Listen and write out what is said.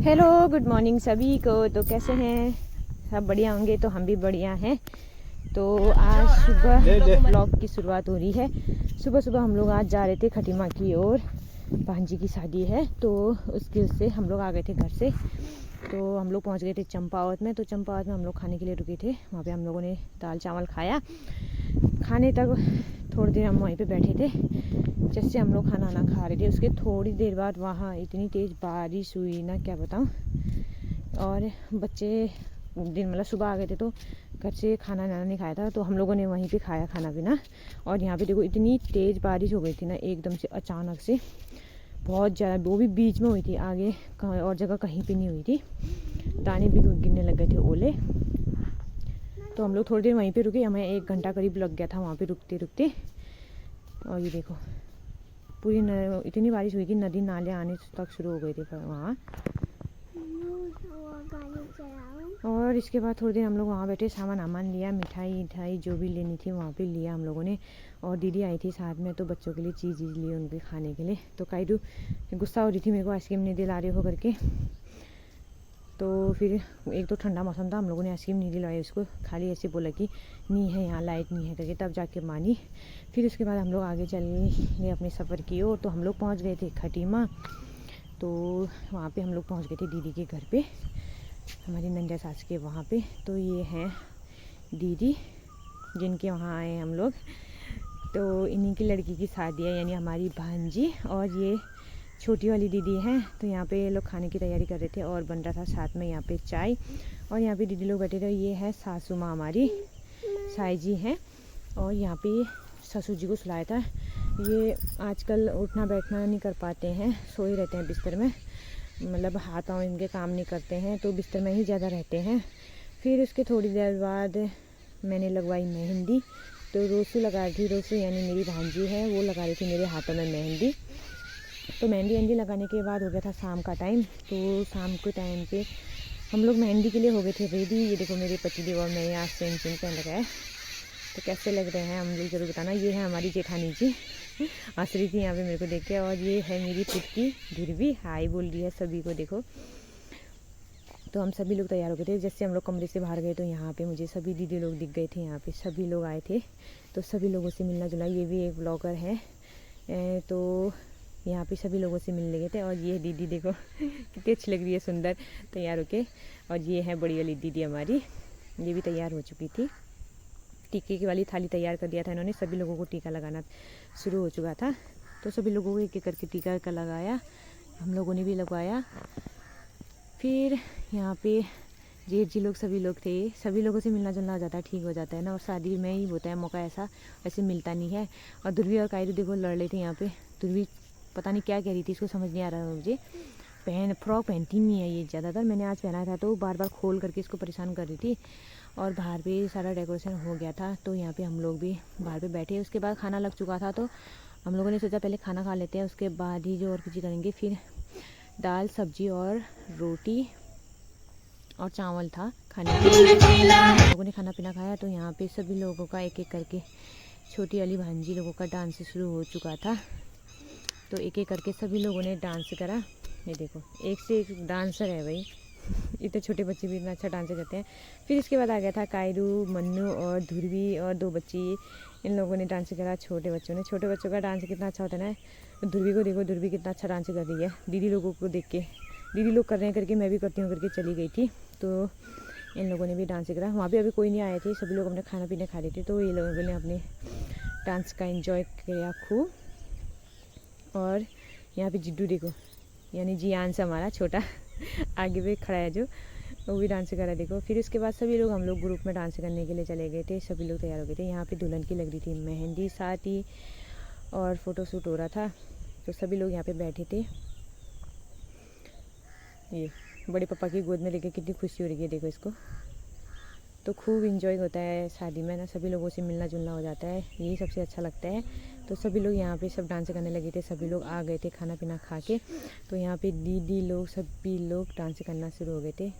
Hello good morning सभी को। तो कैसे हैं सब? बढ़िया होंगे। तो हम भी बढ़िया हैं। तो आज सुबह ब्लॉग की शुरुआत हो रही है। सुबह सुबह हम लोग आज जा रहे थे खटीमा की ओर। भांजी की शादी है तो उससे हम लोग आ गए थे घर से। तो हम लोग पहुंच गए थे चंपावत में। तो चंपावत में हम लोग खाने के लिए रुके थे। वहाँ पे हम लोगों ने दाल चावल खाया। खाने तक थोड़ी देर हम वहीं पे बैठे थे। जैसे हम लोग खाना वाना खा रहे थे उसके थोड़ी देर बाद वहाँ इतनी तेज़ बारिश हुई ना, क्या बताऊँ। और बच्चे मतलब सुबह आ गए थे तो घर से खाना नाना नहीं खाया था, तो हम लोगों ने वहीं पे खाया खाना पीना। और यहाँ पे देखो इतनी तेज़ बारिश हो गई थी ना, एकदम से अचानक से बहुत ज़्यादा, वो भी बीच में हुई थी, आगे और जगह कहीं पे नहीं हुई थी। दाने भी गिरने लग गए थे, ओले। तो हम लोग थोड़ी देर वहीं पे रुके। हमें 1 घंटा करीब लग गया था वहाँ पे रुकते रुकते। और ये देखो पूरी इतनी बारिश हुई कि नदी नाले आने तक शुरू हो गए थे वहाँ। और इसके बाद थोड़ी देर हम लोग वहाँ बैठे, सामान आमान लिया, मिठाई जो भी लेनी थी वहाँ पे लिया हम लोगों ने। और दीदी आई थी साथ में, तो बच्चों के लिए चीज़ ली उनके खाने के लिए। तो कायदू गुस्सा हो रही थी मेरे को, आइसक्रीम नहीं दिला रहे हो करके। तो फिर एक तो ठंडा मौसम था, हम लोगों ने आइसक्रीम नहीं दिलाई उसको, खाली ऐसे बोला कि नहीं है यहाँ, लाइट नहीं है करके, तब जाके मानी। फिर उसके बाद हम लोग आगे चल गए अपने सफ़र की ओर। तो हम लोग पहुँच गए थे खटीमा। तो वहाँ पे हम लोग पहुँच गए थे दीदी के घर पे, हमारी नंजा सास के वहाँ पे। तो ये हैं दीदी जिनके वहाँ आए हम लोग। तो इन्हीं की लड़की की शादी है, यानी हमारी भांजी। और ये छोटी वाली दीदी हैं। तो यहाँ पे ये लोग खाने की तैयारी कर रहे थे और बन रहा था साथ में यहाँ पे चाय। और यहाँ पे दीदी लोग बैठे थे। ये है सासू माँ हमारी, साई जी हैं। और यहाँ पे ससुर जी को सुलाया था। ये आजकल उठना बैठना नहीं कर पाते हैं, सोए रहते हैं बिस्तर में, मतलब हाथ पाँव इनके काम नहीं करते हैं, तो बिस्तर में ही ज़्यादा रहते हैं। फिर उसके थोड़ी देर बाद मैंने लगवाई मेहंदी। तो रोसू लगा रही थी, रोसू यानी मेरी भांजी है, वो लगा रही थी मेरे हाथों में मेहंदी। तो मेहंदी लगाने के बाद हो गया था शाम का टाइम। तो शाम के टाइम पे हम लोग मेहंदी के लिए हो गए थे रेडी। ये देखो मेरे पतिदेव और मैं आज सेम पहन रखा है। तो कैसे लग रहे हैं हम लोग ज़रूर बताना। ये है हमारी जेठानी जी, हंस रही थी यहाँ पे मेरे को देख के। और ये है मेरी पुटकी ध्रुवी, हाय बोल रही है सभी को, देखो। तो हम सभी लोग तैयार हो गए थे। जैसे हम लोग कमरे से बाहर गए तो यहाँ पे मुझे सभी दीदी लोग दिख गए थे। यहाँ पे सभी लोग आए थे, तो सभी लोगों से मिलना जुलना। ये भी एक ब्लॉगर है, तो यहाँ पे सभी लोगों से मिलने गए थे। और ये दीदी देखो कितनी अच्छी लग रही है, सुंदर तैयार होके। और ये है बड़ी वाली दीदी हमारी, ये भी तैयार हो चुकी थी। टीके की वाली थाली तैयार कर दिया था इन्होंने, सभी लोगों को टीका लगाना शुरू हो चुका था। तो सभी लोगों को एक एक करके टीका का लगाया, हम लोगों ने भी लगवाया। फिर यहाँ पे जेठ जी लोग सभी लोग थे। सभी लोगों से मिलना जुलना हो जाता है, ठीक हो जाता है ना। और शादी में ही होता है मौका ऐसा, ऐसे मिलता नहीं है। और ध्रुवी और कायरू देखो लड़ रहे थे यहाँ पे। ध्रुवी पता नहीं क्या कह रही थी, इसको समझ नहीं आ रहा मुझे। फ्रॉक पहनती नहीं है ये ज़्यादातर, मैंने आज पहना था तो बार बार खोल करके इसको परेशान कर रही थी। और बाहर पे सारा डेकोरेशन हो गया था, तो यहाँ पे हम लोग भी बाहर पे बैठे। उसके बाद खाना लग चुका था, तो हम लोगों ने सोचा पहले खाना खा लेते हैं, उसके बाद ही जो और कुछ करेंगे। फिर दाल सब्जी और रोटी और चावल था खाने के लिए। हम लोगों ने खाना पीना खाया। तो यहाँ पे सभी लोगों का एक एक करके, छोटी वाली भांजी लोगों का डांस शुरू हो चुका था। तो एक एक करके सभी लोगों ने डांस करा। ये देखो एक से एक डांसर है भाई इतने छोटे बच्चे भी इतना अच्छा डांस करते हैं। फिर इसके बाद आ गया था कायरू, मन्नू और ध्रुवी और 2 बच्ची, इन लोगों ने डांस करा। छोटे बच्चों का डांस कितना अच्छा होता है ना। ध्रुवी को देखो, ध्रुवी कितना अच्छा डांस कर रही है। दीदी लोगों को देख के, दीदी लोग कर रहे हैं करके मैं भी करती हूँ करके चली गई थी। तो इन लोगों ने भी डांस करा। वहाँ पे अभी कोई नहीं आए थे, सभी लोग अपने खाना पीने खा रहे थे। तो ये लोगों ने अपने डांस का एंजॉय किया खूब। और यहाँ पे जिड्डू देखो, यानी जियांश हमारा छोटा आगे पे खड़ा है जो, वो भी डांस कर रहा है देखो। फिर उसके बाद सभी लोग, हम लोग ग्रुप में डांस करने के लिए चले गए थे। सभी लोग तैयार हो गए थे। यहाँ पे दुल्हन की लग रही थी मेहंदी, साथ ही और फ़ोटो शूट हो रहा था। तो सभी लोग यहाँ पे बैठे थे। ये बड़े पापा की गोद में लेके कितनी खुशी हो रही है देखो इसको। तो खूब इंजॉय होता है शादी में ना, सभी लोगों से मिलना जुलना हो जाता है, यही सबसे अच्छा लगता है। तो सभी लोग यहाँ पे सब डांस करने लगे थे, सभी लोग आ गए थे खाना पीना खा के। तो यहाँ पे दीदी लोग सभी लोग डांस करना शुरू हो गए थे।